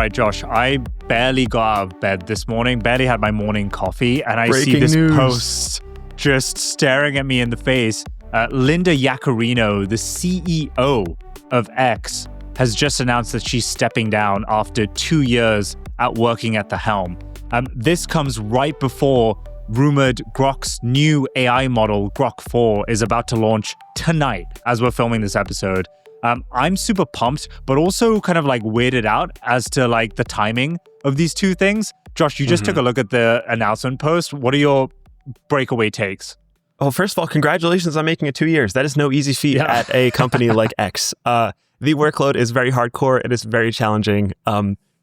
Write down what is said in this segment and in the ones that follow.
right, Josh, I barely got out of bed this morning, barely had my morning coffee, and I see Breaking this news. post just staring at me in the face. Linda Yaccarino, the CEO of X, has just announced that she's stepping down after 2 years at working at the helm. This comes right before rumored Grok's new AI model, Grok4, is about to launch tonight as we're filming this episode. I'm super pumped, but also kind of like weirded out as to like the timing of these two things. Josh, you just took a look at the announcement post. What are your breakaway takes? Well, first of all, congratulations on making it 2 years. That is no easy feat at a company like X. The workload is very hardcore. It is very challenging.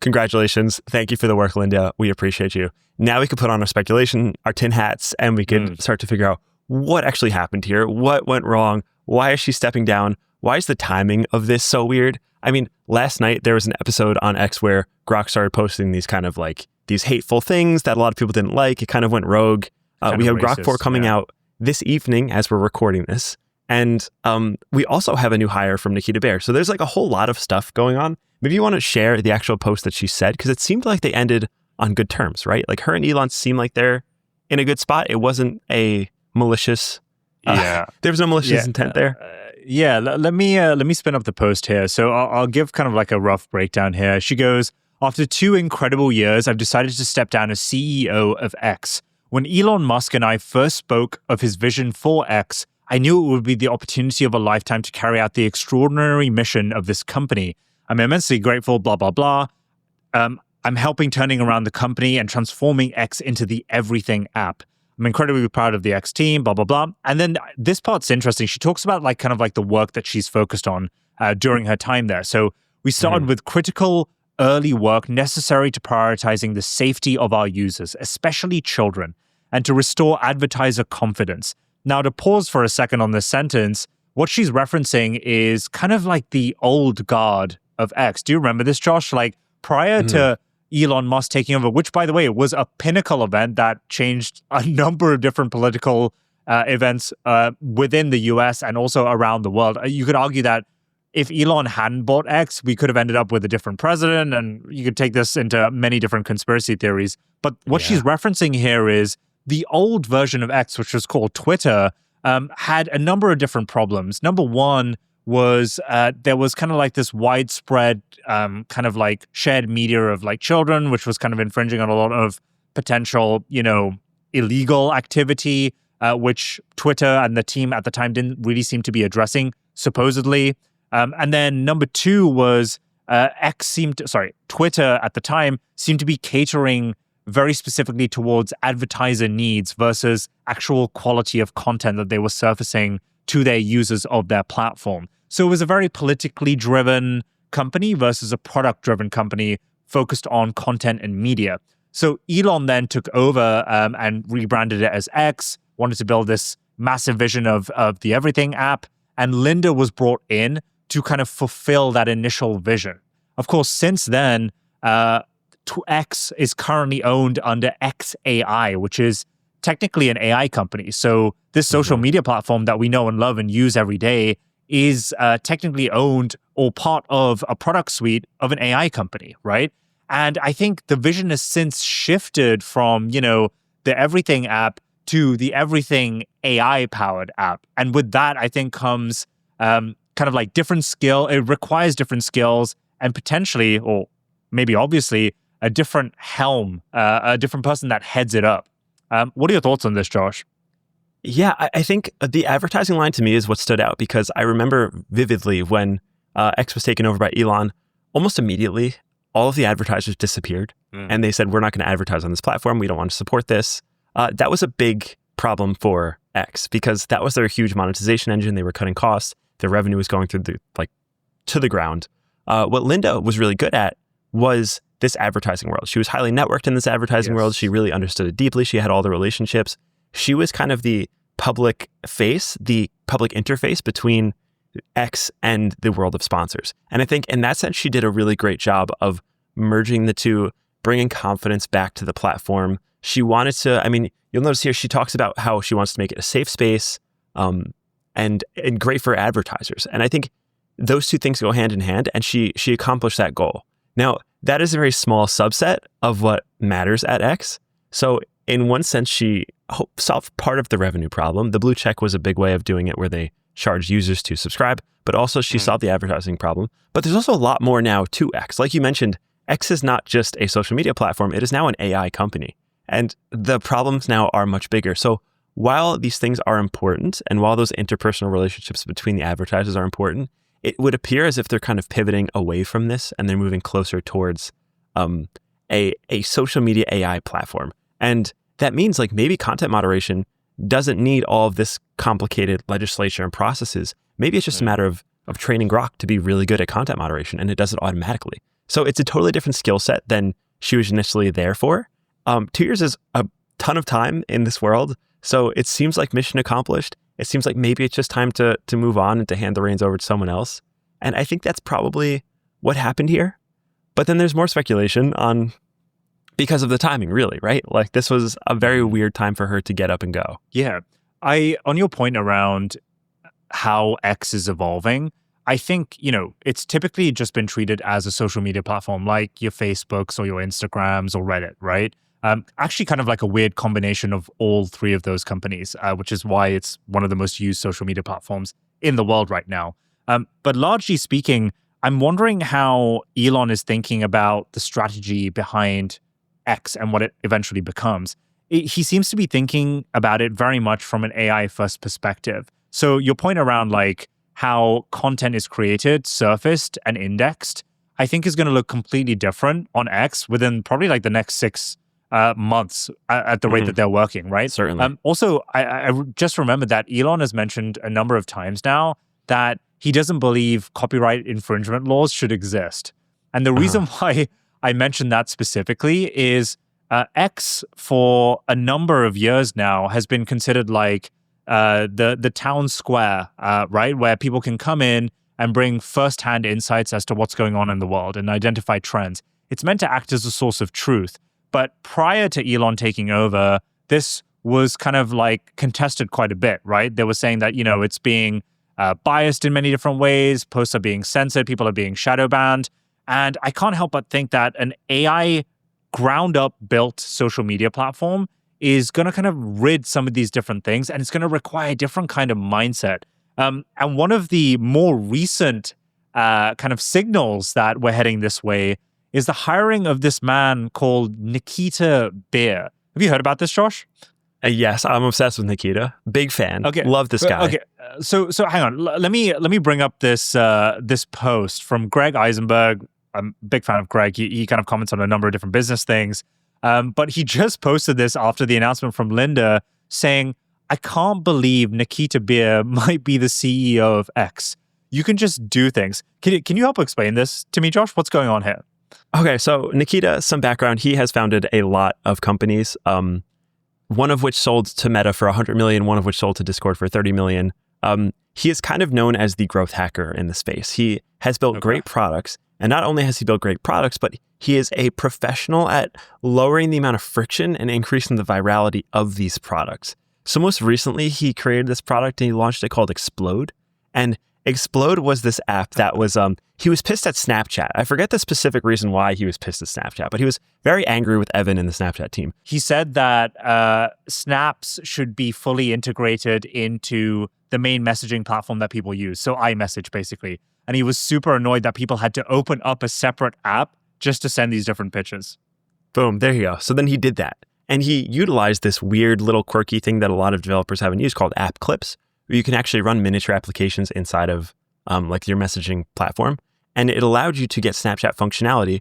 Congratulations. Thank you for the work, Linda. We appreciate you. Now we can put on our speculation, our tin hats, and we can start to figure out what actually happened here. What went wrong? Why is she stepping down? Why is the timing of this so weird? I mean, last night there was an episode on X where Grok started posting these kind of like these hateful things that a lot of people didn't like. It kind of went rogue. We have Grok4 coming out this evening as we're recording this. And we also have a new hire from Nikita Bier. So there's like a whole lot of stuff going on. Maybe you want to share the actual post that she said, because it seemed like they ended on good terms, right? Like her and Elon seemed like they're in a good spot. It wasn't a malicious, there was no malicious intent there. Let me spin up the post here. So I'll give kind of like a rough breakdown here. She goes, after 2 incredible years, I've decided to step down as CEO of X. When Elon Musk and I first spoke of his vision for X, I knew it would be the opportunity of a lifetime to carry out the extraordinary mission of this company. I'm immensely grateful, blah, blah, blah. I'm helping turning around the company and transforming X into the everything app. I'm incredibly proud of the X team, blah, blah, blah. And then this part's interesting. She talks about like kind of like the work that she's focused on during her time there. So we started with critical early work necessary to prioritizing the safety of our users, especially children, and to restore advertiser confidence. Now, to pause for a second on this sentence, what she's referencing is kind of like the old guard of X. Do you remember this, Josh? Like prior to Elon Musk taking over, which, by the way, was a pinnacle event that changed a number of different political events within the US and also around the world. You could argue that if Elon hadn't bought X, we could have ended up with a different president, and you could take this into many different conspiracy theories. But what she's referencing here is the old version of X, which was called Twitter, had a number of different problems. Number one was there was kind of like this widespread kind of like shared media of like children, which was kind of infringing on a lot of potential, illegal activity, which Twitter and the team at the time didn't really seem to be addressing, supposedly. And then number two was Twitter at the time seemed to be catering very specifically towards advertiser needs versus actual quality of content that they were surfacing to their users of their platform. So it was a very politically driven company versus a product driven company focused on content and media. So Elon then took over and rebranded it as X, wanted to build this massive vision of the everything app, and Linda was brought in to kind of fulfill that initial vision. Of course, since then, X is currently owned under xAI, which is technically an AI company. So this social media platform that we know and love and use every day is technically owned or part of a product suite of an AI company, right? And I think the vision has since shifted from, the everything app to the everything AI-powered app. And with that, I think comes kind of like different skill. It requires different skills and potentially, or maybe obviously, a different helm, a different person that heads it up. What are your thoughts on this, Josh? Yeah, I think the advertising line to me is what stood out, because I remember vividly when X was taken over by Elon, almost immediately, all of the advertisers disappeared. And they said, we're not going to advertise on this platform. We don't want to support this. That was a big problem for X, because that was their huge monetization engine. They were cutting costs. Their revenue was going through to the ground. What Linda was really good at was this advertising world. She was highly networked in this advertising world. She really understood it deeply. She had all the relationships. She was kind of the public face, the public interface between X and the world of sponsors. And I think in that sense, she did a really great job of merging the two, bringing confidence back to the platform. She wanted to, you'll notice here, she talks about how she wants to make it a safe space and great for advertisers. And I think those two things go hand in hand, and she accomplished that goal. Now, that is a very small subset of what matters at X. So in one sense, she solved part of the revenue problem. The blue check was a big way of doing it where they charge users to subscribe, but also she solved the advertising problem. But there's also a lot more now to X. Like you mentioned, X is not just a social media platform. It is now an AI company. And the problems now are much bigger. So while these things are important, and while those interpersonal relationships between the advertisers are important, it would appear as if they're kind of pivoting away from this and they're moving closer towards a social media AI platform. And that means like maybe content moderation doesn't need all of this complicated legislation and processes. Maybe it's just a matter of training Grok to be really good at content moderation, and it does it automatically. So it's a totally different skill set than she was initially there for. 2 years is a ton of time in this world. So it seems like mission accomplished. It seems like maybe it's just time to move on and to hand the reins over to someone else. And I think that's probably what happened here. But then there's more speculation on because of the timing, really, right? Like this was a very weird time for her to get up and go. Yeah. On your point around how X is evolving, I think, it's typically just been treated as a social media platform like your Facebooks or your Instagrams or Reddit, right? Actually kind of like a weird combination of all three of those companies, which is why it's one of the most used social media platforms in the world right now. But largely speaking, I'm wondering how Elon is thinking about the strategy behind X and what it eventually becomes. He seems to be thinking about it very much from an AI first perspective. So your point around like how content is created, surfaced, and indexed, I think is going to look completely different on X within probably like the next 6 months at the rate that they're working, right? Certainly. Also, I just remembered that Elon has mentioned a number of times now that he doesn't believe copyright infringement laws should exist. And the reason why I mentioned that specifically is X for a number of years now has been considered like the town square, right? Where people can come in and bring firsthand insights as to what's going on in the world and identify trends. It's meant to act as a source of truth. But prior to Elon taking over, this was kind of like contested quite a bit, right? They were saying that, it's being biased in many different ways. Posts are being censored. People are being shadow banned. And I can't help but think that an AI ground up built social media platform is going to kind of rid some of these different things. And it's going to require a different kind of mindset. And one of the more recent kind of signals that we're heading this way is the hiring of this man called Nikita Bier. Have you heard about this, Josh? Yes, I'm obsessed with Nikita. Big fan. Okay, love this guy. Okay, so hang on. Let me bring up this this post from Greg Eisenberg. I'm a big fan of Greg. He kind of comments on a number of different business things, but he just posted this after the announcement from Linda saying, "I can't believe Nikita Bier might be the CEO of X. You can just do things." Can you help explain this to me, Josh? What's going on here? Okay, so Nikita, some background. He has founded a lot of companies, one of which sold to Meta for 100 million, one of which sold to Discord for 30 million. He is kind of known as the growth hacker in the space. He has built great products, and not only has he built great products, but he is a professional at lowering the amount of friction and increasing the virality of these products. So most recently, he created this product and he launched it called Explode. And Explode was this app that was, he was pissed at Snapchat. I forget the specific reason why he was pissed at Snapchat, but he was very angry with Evan and the Snapchat team. He said that snaps should be fully integrated into the main messaging platform that people use. So iMessage, basically. And he was super annoyed that people had to open up a separate app just to send these different pictures. Boom, there you go. So then he did that. And he utilized this weird little quirky thing that a lot of developers haven't used called app clips, where you can actually run miniature applications inside of like your messaging platform. And it allowed you to get Snapchat functionality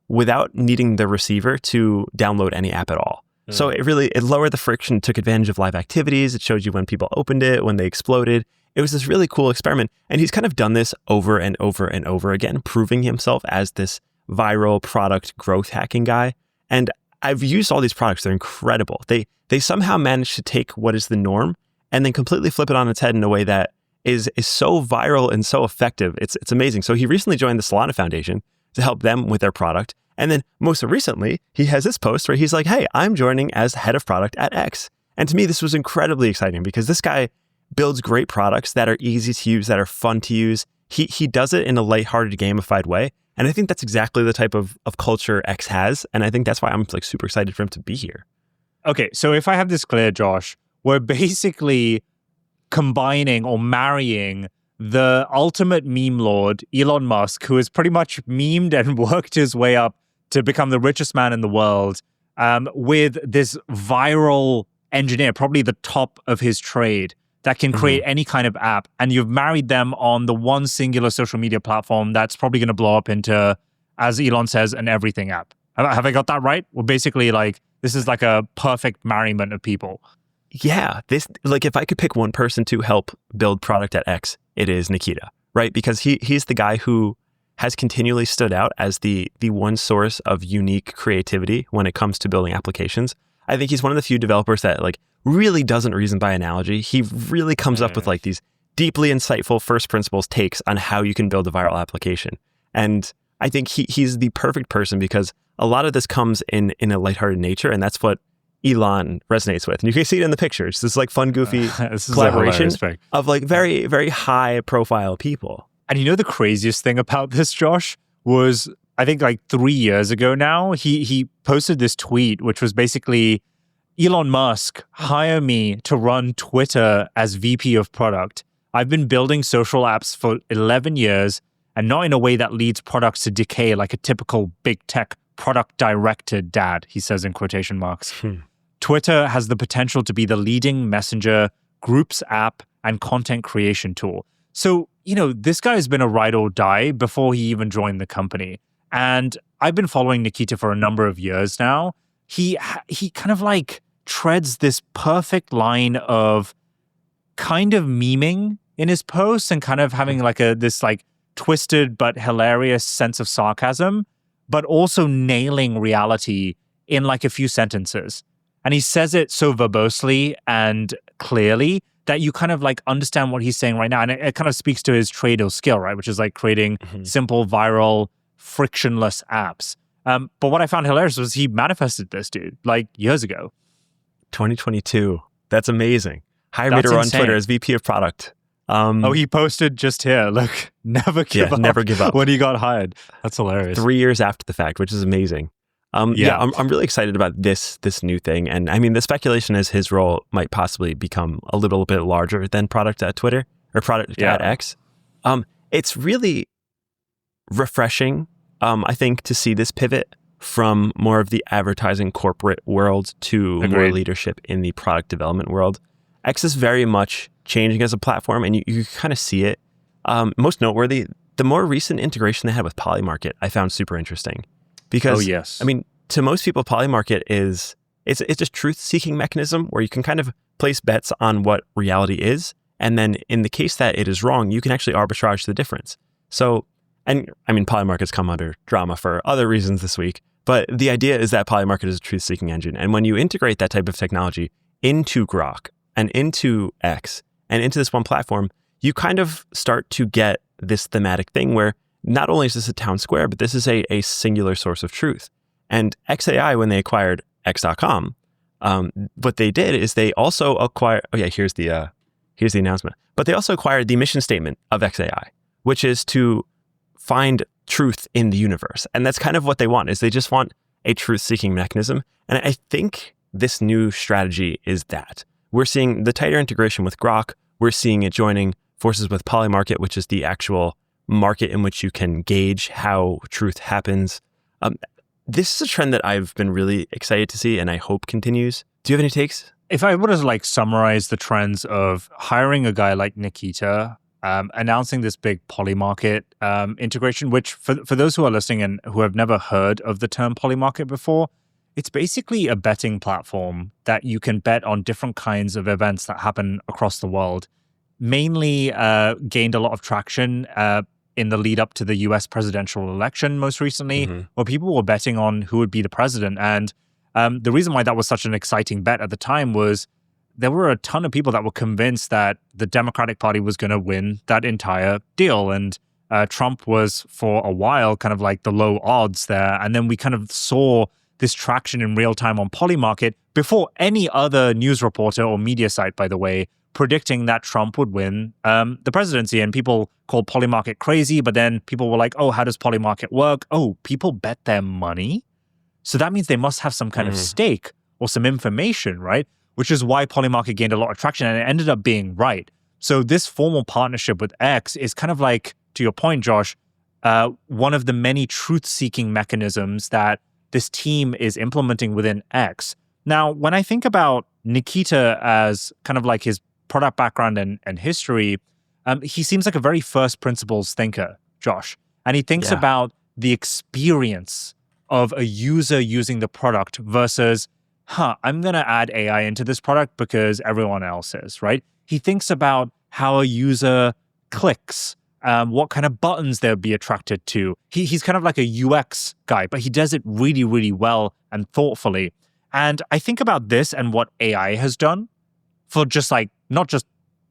without needing the receiver to download any app at all. So it lowered the friction, took advantage of live activities. It showed you when people opened it, when they exploded. It was this really cool experiment. And he's kind of done this over and over and over again, proving himself as this viral product growth hacking guy. And I've used all these products. They're incredible. They somehow managed to take what is the norm and then completely flip it on its head in a way that is so viral and so effective. It's amazing. So he recently joined the Solana Foundation to help them with their product. And then most recently, he has this post where he's like, "Hey, I'm joining as head of product at X." And to me, this was incredibly exciting because this guy builds great products that are easy to use, that are fun to use. He does it in a lighthearted, gamified way. And I think that's exactly the type of culture X has. And I think that's why I'm like super excited for him to be here. Okay, so if I have this clear, Josh, we're basically combining or marrying the ultimate meme lord, Elon Musk, who has pretty much memed and worked his way up to become the richest man in the world, with this viral engineer, probably the top of his trade, that can create any kind of app. And you've married them on the one singular social media platform that's probably going to blow up into, as Elon says, an everything app. Have I got that right? Well, basically, like, this is like a perfect marryment of people. Yeah, this, like, if I could pick one person to help build product at X, it is Nikita, right? Because he's the guy who has continually stood out as the one source of unique creativity when it comes to building applications. I think he's one of the few developers that like really doesn't reason by analogy. He really comes up with like these deeply insightful first principles takes on how you can build a viral application. And I think he's the perfect person because a lot of this comes in a lighthearted nature, and that's what Elon resonates with. And you can see it in the pictures. This is like fun, goofy collaboration of like very, very high profile people. And you know the craziest thing about this, Josh, was I think like 3 years ago now, he posted this tweet, which was basically, Elon Musk, hire me to run Twitter as VP of product. I've been building social apps for 11 years and not in a way that leads products to decay like a typical big tech product-directed dad, he says in quotation marks. Twitter has the potential to be the leading messenger, groups app, and content creation tool. So, you know, this guy has been a ride or die before he even joined the company. And I've been following Nikita for a number of years now. He kind of like treads this perfect line of kind of memeing in his posts and kind of having like this like twisted but hilarious sense of sarcasm, but also nailing reality in like a few sentences. And he says it so verbosely and clearly that you kind of like understand what he's saying right now. And it kind of speaks to his trade or skill, right? Which is like creating simple, viral, frictionless apps. But what I found hilarious was he manifested this, dude, like years ago. 2022. That's amazing. Hire me to run Twitter as VP of product. He posted just here, look, never give up when he got hired. That's hilarious. 3 years after the fact, which is amazing. I'm really excited about this new thing. And I mean, the speculation is his role might possibly become a little bit larger than product at Twitter or product at X. It's really refreshing, I think, to see this pivot from more of the advertising corporate world to more leadership in the product development world. X is very much changing as a platform, and you kind of see it. Most noteworthy, the more recent integration they had with Polymarket, I found super interesting. Because, I mean, to most people, Polymarket it's a truth-seeking mechanism where you can kind of place bets on what reality is. And then in the case that it is wrong, you can actually arbitrage the difference. So, and I mean, Polymarket's come under drama for other reasons this week. But the idea is that Polymarket is a truth-seeking engine. And when you integrate that type of technology into Grok and into X and into this one platform, you kind of start to get this thematic thing where not only is this a town square, but this is a singular source of truth. And XAI, when they acquired X.com, what they did is they also acquired, here's the announcement. But they also acquired the mission statement of XAI, which is to find truth in the universe. And that's kind of what they want, is they just want a truth-seeking mechanism. And I think this new strategy is that. We're seeing the tighter integration with Grok. We're seeing it joining forces with Polymarket, which is the actual market in which you can gauge how truth happens. This is a trend that I've been really excited to see and I hope continues. Do you have any takes? If I were to like summarize the trends of hiring a guy like Nikita, announcing this big Polymarket integration, which for those who are listening and who have never heard of the term Polymarket before, it's basically a betting platform that you can bet on different kinds of events that happen across the world. Mainly gained a lot of traction in the lead up to the US presidential election most recently, where people were betting on who would be the president. And the reason why that was such an exciting bet at the time was there were a ton of people that were convinced that the Democratic Party was going to win that entire deal. And Trump was, for a while, kind of like the low odds there. And then we kind of saw this traction in real time on Polymarket before any other news reporter or media site, by the way, predicting that Trump would win the presidency. And people called Polymarket crazy, but then people were like, oh, how does Polymarket work? Oh, people bet their money? So that means they must have some kind of stake or some information, right? Which is why Polymarket gained a lot of traction, and it ended up being right. So this formal partnership with X is kind of like, to your point, Josh, one of the many truth-seeking mechanisms that this team is implementing within X. Now, when I think about Nikita as kind of like his product background and history, he seems like a very first principles thinker, Josh. And he thinks about the experience of a user using the product versus, I'm going to add AI into this product because everyone else is, right? He thinks about how a user clicks, what kind of buttons they'll be attracted to. He's kind of like a UX guy, but he does it really, really well and thoughtfully. And I think about this and what AI has done for just like, not just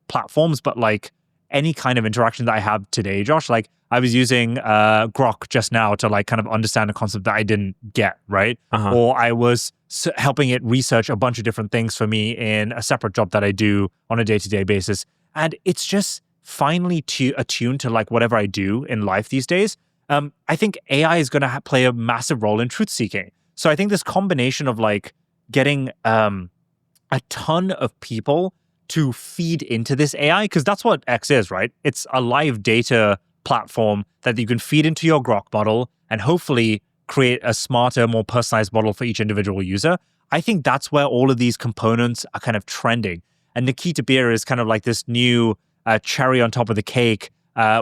platforms, but like any kind of interaction that I have today, Josh. Like I was using Grok just now to like kind of understand a concept that I didn't get, right? Or I was helping it research a bunch of different things for me in a separate job that I do on a day-to-day basis. And it's just finally attuned to like whatever I do in life these days. I think AI is going to play a massive role in truth-seeking. So I think this combination of like getting a ton of people to feed into this AI, because that's what X is, right? It's a live data platform that you can feed into your Grok model and hopefully create a smarter, more personalized model for each individual user. I think that's where all of these components are kind of trending. And Nikita Bier is kind of like this new cherry on top of the cake,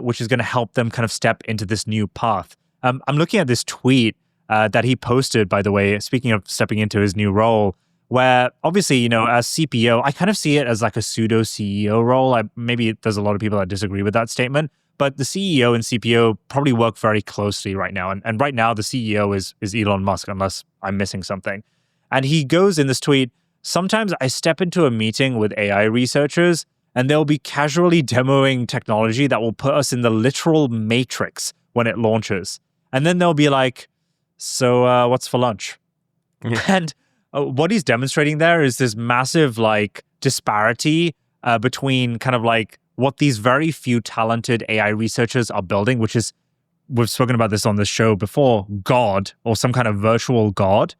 which is going to help them kind of step into this new path. I'm looking at this tweet that he posted, by the way, speaking of stepping into his new role, where obviously, you know, as CPO, I kind of see it as like a pseudo CEO role. Maybe there's a lot of people that disagree with that statement, but the CEO and CPO probably work very closely right now. And right now, the CEO is Elon Musk, unless I'm missing something. And he goes in this tweet, sometimes I step into a meeting with AI researchers and they'll be casually demoing technology that will put us in the literal matrix when it launches. And then they'll be like, so what's for lunch? Yeah. And what he's demonstrating there is this massive like disparity between kind of like what these very few talented AI researchers are building, which is, we've spoken about this on this show before, God or some kind of virtual God.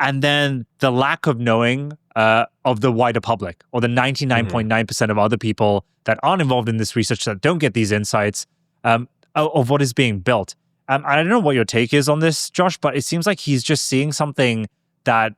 And then the lack of knowing of the wider public or the 99.9% of other people that aren't involved in this research that don't get these insights of what is being built. I don't know what your take is on this, Josh, but it seems like he's just seeing something that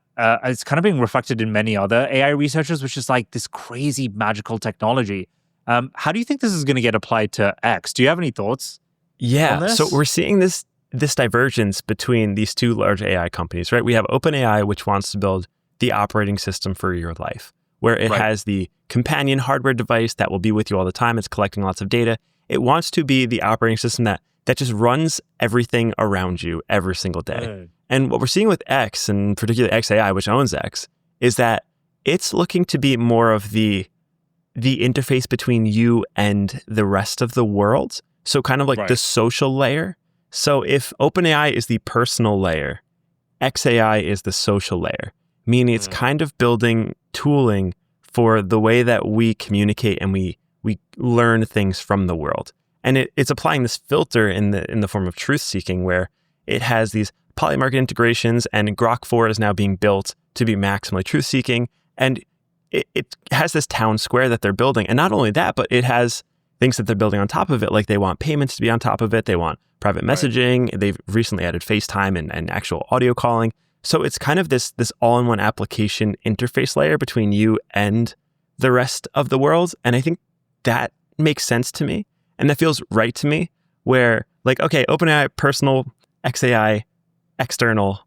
is kind of being reflected in many other AI researchers, which is like this crazy magical technology. How do you think this is going to get applied to X? Do you have any thoughts on this? So we're seeing this divergence between these two large AI companies, right? We have OpenAI, which wants to build the operating system for your life, where it has the companion hardware device that will be with you all the time. It's collecting lots of data. It wants to be the operating system that just runs everything around you every single day. And what we're seeing with X, and particularly XAI, which owns X, is that it's looking to be more of the interface between you and the rest of the world. So kind of like the social layer. So if OpenAI is the personal layer, XAI is the social layer, meaning it's kind of building tooling for the way that we communicate and we learn things from the world. And it's applying this filter in the form of truth seeking, where it has these Polymarket integrations, and Grok4 is now being built to be maximally truth seeking. And it has this town square that they're building. And not only that, but it has things that they're building on top of it, like they want payments to be on top of it. They want private messaging. They've recently added FaceTime and actual audio calling. So it's kind of this all-in-one application interface layer between you and the rest of the world. And I think that makes sense to me. And that feels right to me, where like, okay, OpenAI, personal, XAI, external,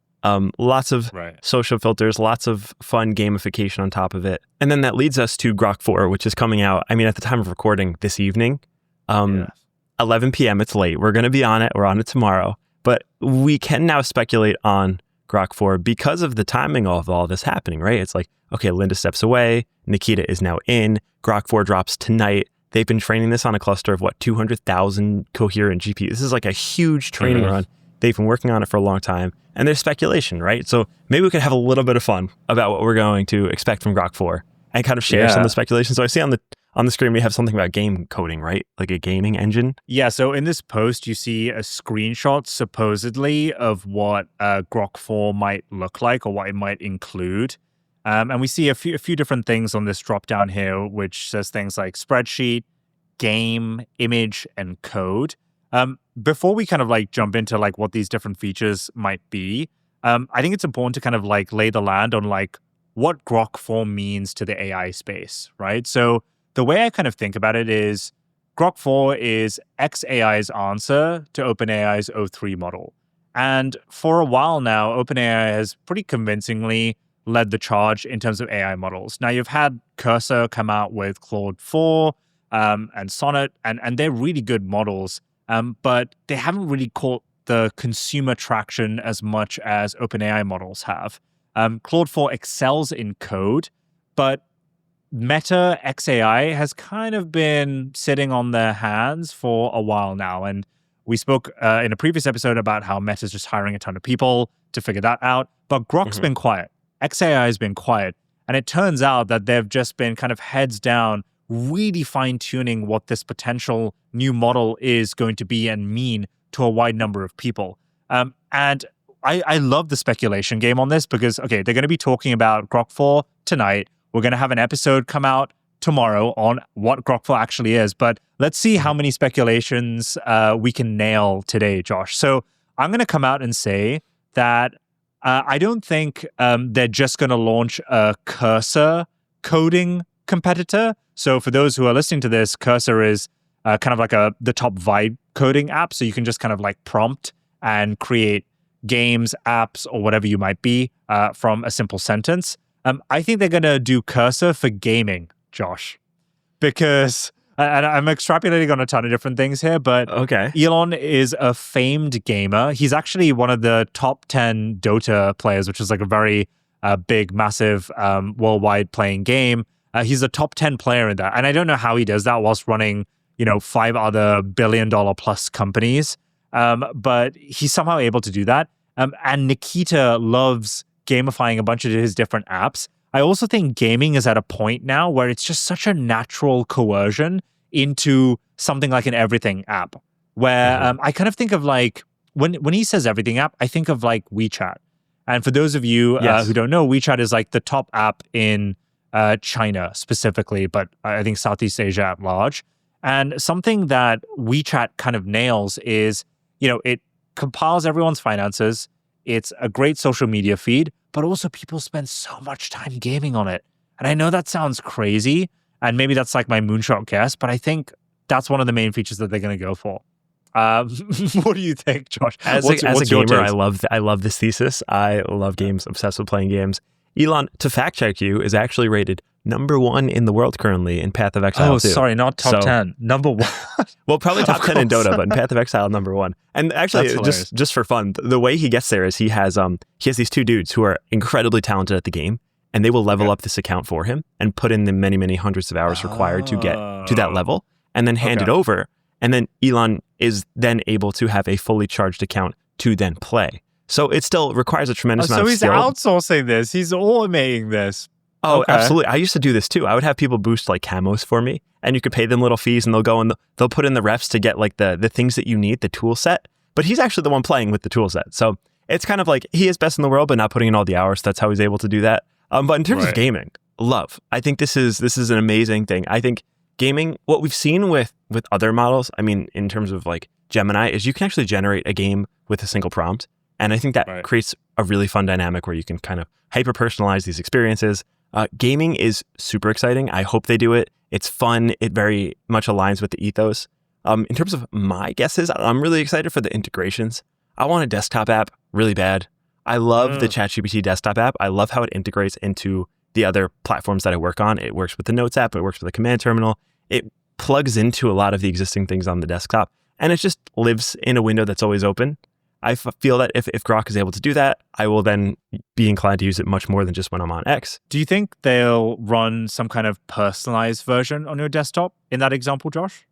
lots of social filters, lots of fun gamification on top of it. And then that leads us to Grok4, which is coming out, I mean, at the time of recording this evening, 11 p.m. It's late. We're going to be on it. We're on it tomorrow. But we can now speculate on Grok4 because of the timing of all this happening, right? It's like, okay, Linda steps away. Nikita is now in. Grok4 drops tonight. They've been training this on a cluster of 200,000 coherent GPUs. This is like a huge training run. They've been working on it for a long time, and there's speculation, right? So maybe we could have a little bit of fun about what we're going to expect from Grok4 and kind of share some of the speculation. So I see on on the screen we have something about game coding, right? Like a gaming engine. Yeah, so in this post, you see a screenshot supposedly of what Grok4 might look like or what it might include. And we see a few different things on this drop down here, which says things like spreadsheet, game, image, and code. Before we kind of like jump into like what these different features might be, I think it's important to kind of like lay the land on like what Grok4 means to the AI space, right? So the way I kind of think about it is Grok4 is xAI's answer to OpenAI's O3 model. And for a while now, OpenAI has pretty convincingly led the charge in terms of AI models. Now, you've had Cursor come out with Claude 4 and Sonnet, and they're really good models, but they haven't really caught the consumer traction as much as OpenAI models have. Claude 4 excels in code, but Meta xAI has kind of been sitting on their hands for a while now. And we spoke in a previous episode about how Meta's just hiring a ton of people to figure that out. But Grok's been quiet. xAI has been quiet. And it turns out that they've just been kind of heads down, really fine-tuning what this potential new model is going to be and mean to a wide number of people. And I love the speculation game on this because, okay, they're going to be talking about Grok4 tonight. We're going to have an episode come out tomorrow on what Grok4 actually is. But let's see how many speculations we can nail today, Josh. So I'm going to come out and say that I don't think they're just going to launch a Cursor coding competitor. So for those who are listening to this, Cursor is kind of like the top vibe coding app. So you can just kind of like prompt and create games, apps, or whatever you might be from a simple sentence. I think they're going to do Cursor for gaming, Josh, because and I'm extrapolating on a ton of different things here, but okay. Elon is a famed gamer. He's actually one of the top 10 Dota players, which is like a very big, massive worldwide playing game. He's a top 10 player in that. And I don't know how he does that whilst running, 5 other billion-dollar-plus companies. But he's somehow able to do that. And Nikita loves gamifying a bunch of his different apps. I also think gaming is at a point now where it's just such a natural coercion into something like an everything app, where I kind of think of like, when he says everything app, I think of like WeChat. And for those of you who don't know, WeChat is like the top app in China specifically, but I think Southeast Asia at large. And something that WeChat kind of nails is, it compiles everyone's finances. It's a great social media feed, but also people spend so much time gaming on it. And I know that sounds crazy, and maybe that's like my moonshot guess, but I think that's one of the main features that they're going to go for. What do you think, Josh? As a gamer, I love this thesis. I love games, obsessed with playing games. Elon, to fact check you, is actually rated number 1 in the world currently in Path of Exile 2. Oh, sorry, not top 10. Number 1. Well, probably top 10 in Dota, but in Path of Exile, number 1. And actually, just for fun, the way he gets there is he has these 2 dudes who are incredibly talented at the game, and they will level up this account for him and put in the many, many hundreds of hours required to get to that level, and then hand it over. And then Elon is then able to have a fully charged account to then play. So it still requires a tremendous amount of skill. So he's outsourcing this. He's automating this. Oh, absolutely. I used to do this too. I would have people boost like camos for me, and you could pay them little fees, and they'll go and they'll put in the refs to get like the things that you need, the tool set. But he's actually the one playing with the tool set. So it's kind of like he is best in the world, but not putting in all the hours. That's how he's able to do that. But in terms of gaming, love. I think this is an amazing thing. I think gaming, what we've seen with other models, I mean, in terms of like Gemini, is you can actually generate a game with a single prompt. And I think that creates a really fun dynamic where you can kind of hyper-personalize these experiences. Gaming is super exciting. I hope they do it. It's fun. It very much aligns with the ethos. In terms of my guesses, I'm really excited for the integrations. I want a desktop app really bad. I love the ChatGPT desktop app. I love how it integrates into the other platforms that I work on. It works with the Notes app. It works with the command terminal. It plugs into a lot of the existing things on the desktop. And it just lives in a window that's always open. I feel that if Grok is able to do that, I will then be inclined to use it much more than just when I'm on X. Do you think they'll run some kind of personalized version on your desktop in that example, Josh?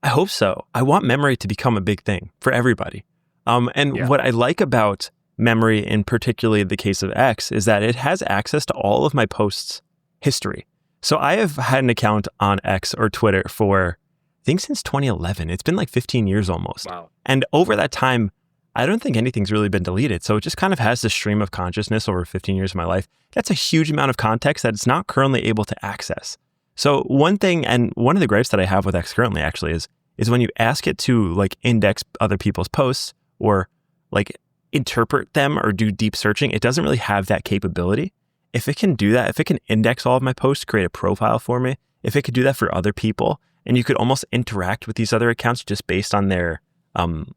I hope so. I want memory to become a big thing for everybody. What I like about memory, in particularly the case of X, is that it has access to all of my posts' history. So I have had an account on X or Twitter for, I think since 2011. It's been like 15 years almost. Wow. And over that time, I don't think anything's really been deleted. So it just kind of has this stream of consciousness over 15 years of my life. That's a huge amount of context that it's not currently able to access. So one thing, and one of the gripes that I have with X currently actually is when you ask it to like index other people's posts or like interpret them or do deep searching, it doesn't really have that capability. If it can do that, if it can index all of my posts, create a profile for me, if it could do that for other people, and you could almost interact with these other accounts just based on their,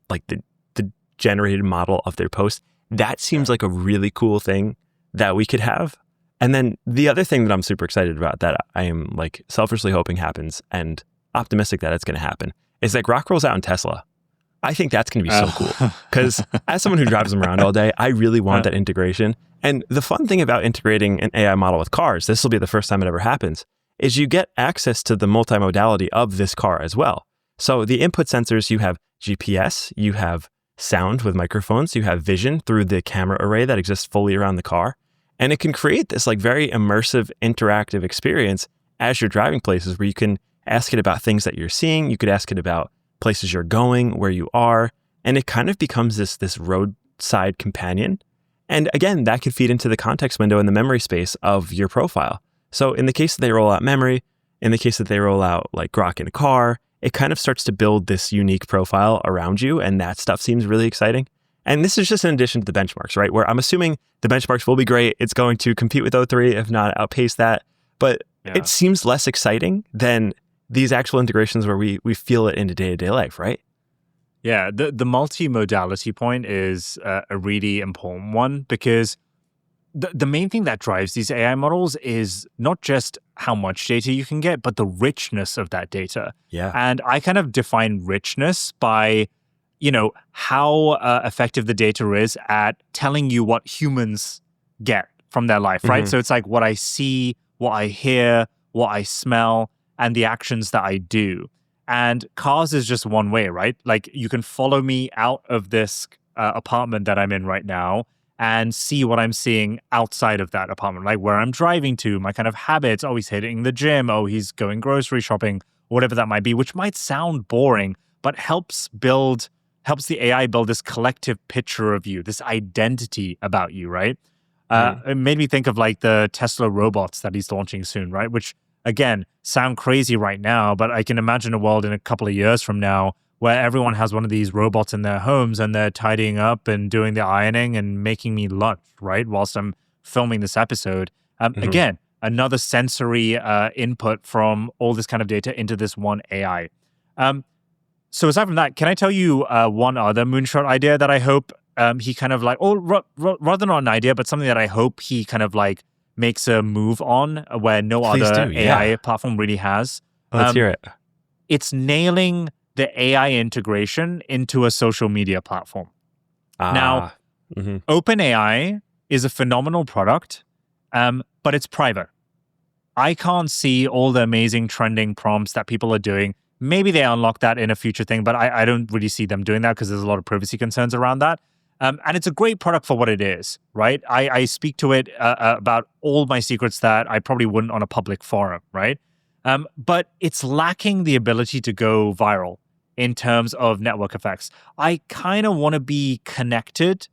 like the generated model of their post, that seems like a really cool thing that we could have. And then the other thing that I'm super excited about that I am like selfishly hoping happens and optimistic that it's going to happen is that Grok rolls out in Tesla. I think that's going to be so cool because as someone who drives them around all day, I really want that integration. And the fun thing about integrating an AI model with cars, this will be the first time it ever happens, is you get access to the multimodality of this car as well. So the input sensors, you have GPS, you have sound with microphones, you have vision through the camera array that exists fully around the car. And it can create this like very immersive, interactive experience as you're driving places where you can ask it about things that you're seeing. You could ask it about places you're going, where you are, and it kind of becomes this roadside companion. And again, that could feed into the context window and the memory space of your profile. So in the case that they roll out memory, in the case that they roll out like Grok in a car, it kind of starts to build this unique profile around you, and that stuff seems really exciting. And this is just in addition to the benchmarks, right? Where I'm assuming the benchmarks will be great. It's going to compete with O3, if not outpace that. But it seems less exciting than these actual integrations where we feel it in the day-to-day life, right? Yeah, the multimodality point is a really important one because the main thing that drives these AI models is not just how much data you can get, but the richness of that data. Yeah. And I kind of define richness by, how effective the data is at telling you what humans get from their life, right? So it's like what I see, what I hear, what I smell, and the actions that I do. And cars is just one way, right? Like you can follow me out of this apartment that I'm in right now and see what I'm seeing outside of that apartment, like where I'm driving to, my kind of habits. Oh, he's hitting the gym. Oh, he's going grocery shopping, whatever that might be, which might sound boring, but helps the AI build this collective picture of you, this identity about you, right? It made me think of like the Tesla robots that he's launching soon, right? Which again, sound crazy right now, but I can imagine a world in a couple of years from now where everyone has one of these robots in their homes and they're tidying up and doing the ironing and making me lunch, right? Whilst I'm filming this episode. Again, another sensory input from all this kind of data into this one AI. So aside from that, can I tell you one other moonshot idea that I hope he kind of like, rather not an idea, but something that I hope he kind of like makes a move on where no Please other do, AI platform really has. Let's hear it. It's nailing the AI integration into a social media platform. Now, OpenAI is a phenomenal product, but it's private. I can't see all the amazing trending prompts that people are doing. Maybe they unlock that in a future thing, but I don't really see them doing that because there's a lot of privacy concerns around that. And it's a great product for what it is, right? I speak to it about all my secrets that I probably wouldn't on a public forum, right? But it's lacking the ability to go viral in terms of network effects. I kind of want to be connected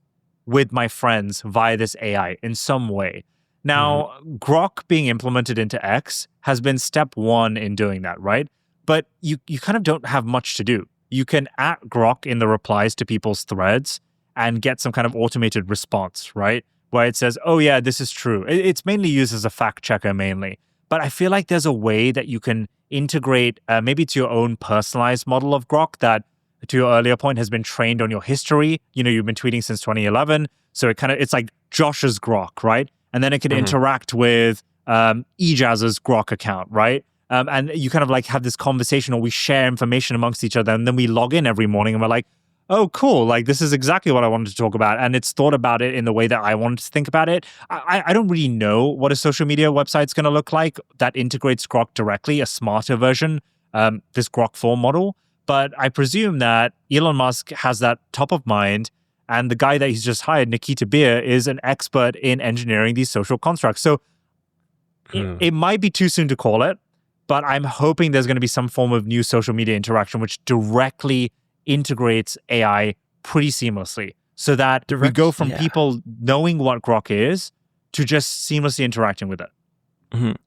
with my friends via this AI in some way. Now, Grok being implemented into X has been step one in doing that, right? But you kind of don't have much to do. You can @ Grok in the replies to people's threads and get some kind of automated response, right? Where it says, oh yeah, this is true. It's mainly used as a fact checker mainly. But I feel like there's a way that you can integrate maybe to your own personalized model of Grok that, to your earlier point, has been trained on your history. You've been tweeting since 2011. So it's like Josh's Grok, right? And then it can interact with Ejaz's Grok account, right? And you kind of like have this conversation or we share information amongst each other. And then we log in every morning and we're like, oh, cool. Like, this is exactly what I wanted to talk about. And it's thought about it in the way that I wanted to think about it. I don't really know what a social media website's going to look like that integrates Grok directly, a smarter version, this Grok4 model. But I presume that Elon Musk has that top of mind. And the guy that he's just hired, Nikita Bier, is an expert in engineering these social constructs. So it might be too soon to call it, but I'm hoping there's going to be some form of new social media interaction which directly integrates AI pretty seamlessly so that we go from people knowing what Grok is to just seamlessly interacting with it.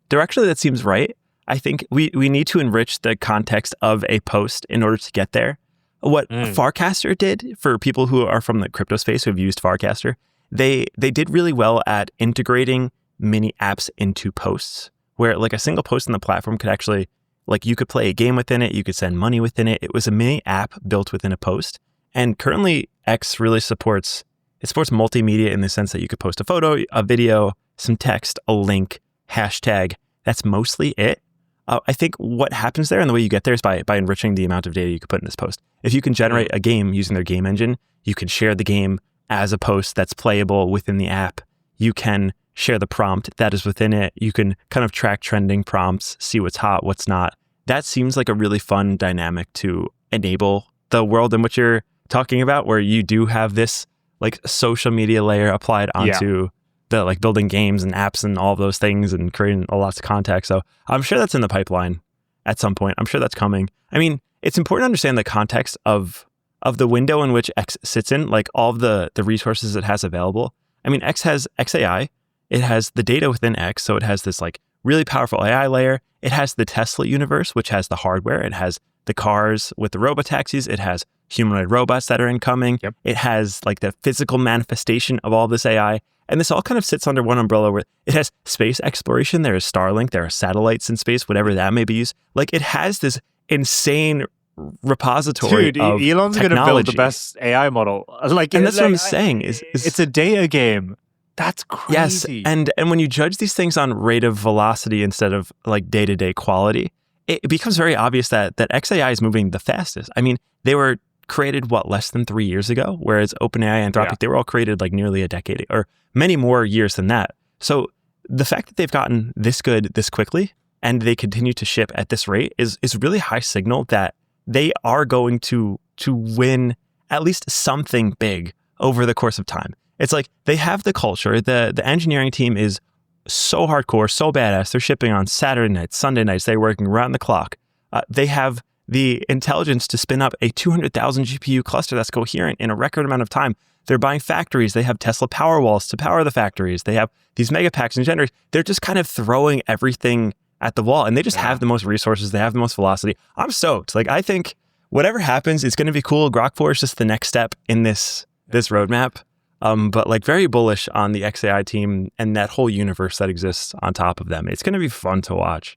Directionally, that seems right. I think we need to enrich the context of a post in order to get there. What Farcaster did, for people who are from the crypto space who have used Farcaster, they did really well at integrating mini apps into posts, where like a single post on the platform could actually, like, you could play a game within it, you could send money within it. It was a mini app built within a post. And currently X really supports multimedia in the sense that you could post a photo, a video, some text, a link, hashtag. That's mostly it. I think what happens there and the way you get there is by enriching the amount of data you could put in this post. If you can generate a game using their game engine, you can share the game as a post that's playable within the app. You can share the prompt that is within it. You can kind of track trending prompts, see what's hot, what's not. That seems like a really fun dynamic to enable the world in which you're talking about, where you do have this like social media layer applied onto the like building games and apps and all of those things and creating lots of context. So I'm sure that's in the pipeline at some point. I'm sure that's coming. I mean, it's important to understand the context of the window in which X sits in, like all of the resources it has available. I mean, X has XAI. It has the data within X. So it has this like really powerful AI layer. It has the Tesla universe, which has the hardware. It has the cars with the robotaxis. It has humanoid robots that are incoming. Yep. It has like the physical manifestation of all this AI. And this all kind of sits under one umbrella where it has space exploration. There is Starlink. There are satellites in space, whatever that may be used. Like it has this insane repository of Elon's going to build the best AI model. Like, and that's what I'm saying. Is it's a data game. That's crazy. Yes, and when you judge these things on rate of velocity instead of like day-to-day quality, it becomes very obvious that XAI is moving the fastest. I mean, they were created, less than 3 years ago, whereas OpenAI, Anthropic, they were all created like nearly a decade or many more years than that. So the fact that they've gotten this good this quickly and they continue to ship at this rate is really high signal that they are going to win at least something big over the course of time. It's like they have the culture. The engineering team is so hardcore, so badass. They're shipping on Saturday nights, Sunday nights. They're working around the clock. They have the intelligence to spin up a 200,000 GPU cluster that's coherent in a record amount of time. They're buying factories. They have Tesla Powerwalls to power the factories. They have these megapacks and generators. They're just kind of throwing everything at the wall, and they just have the most resources. They have the most velocity. I'm stoked. Like, I think whatever happens, it's going to be cool. Grok4 is just the next step in this roadmap. But like very bullish on the XAI team and that whole universe that exists on top of them. It's going to be fun to watch.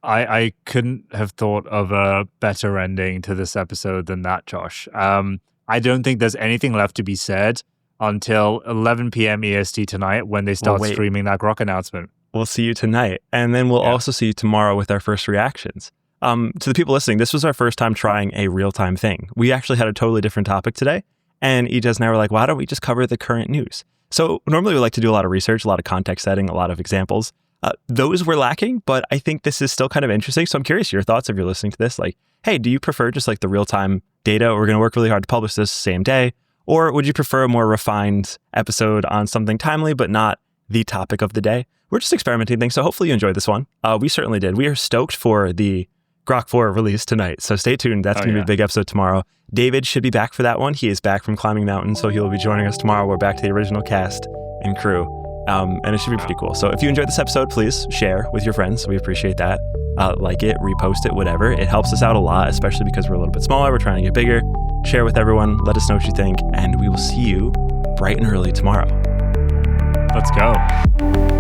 I couldn't have thought of a better ending to this episode than that, Josh. I don't think there's anything left to be said until 11 p.m. EST tonight when they start streaming that Grok announcement. We'll see you tonight. And then we'll also see you tomorrow with our first reactions. To the people listening, this was our first time trying a real-time thing. We actually had a totally different topic today. And Ijaz and I were like, why don't we just cover the current news? So normally we like to do a lot of research, a lot of context setting, a lot of examples. Those were lacking, but I think this is still kind of interesting. So I'm curious your thoughts if you're listening to this. Like, hey, do you prefer just like the real-time data? We're going to work really hard to publish this same day. Or would you prefer a more refined episode on something timely, but not the topic of the day? We're just experimenting things. So hopefully you enjoyed this one. We certainly did. We are stoked for the Grok4 release tonight. So stay tuned. That's going to be a big episode tomorrow. David should be back for that one. He is back from climbing mountains, so he'll be joining us tomorrow. We're back to the original cast and crew. And it should be pretty cool. So if you enjoyed this episode, please share with your friends. We appreciate that. Like it, repost it, whatever. It helps us out a lot, especially because we're a little bit smaller. We're trying to get bigger. Share with everyone. Let us know what you think. And we will see you bright and early tomorrow. Let's go.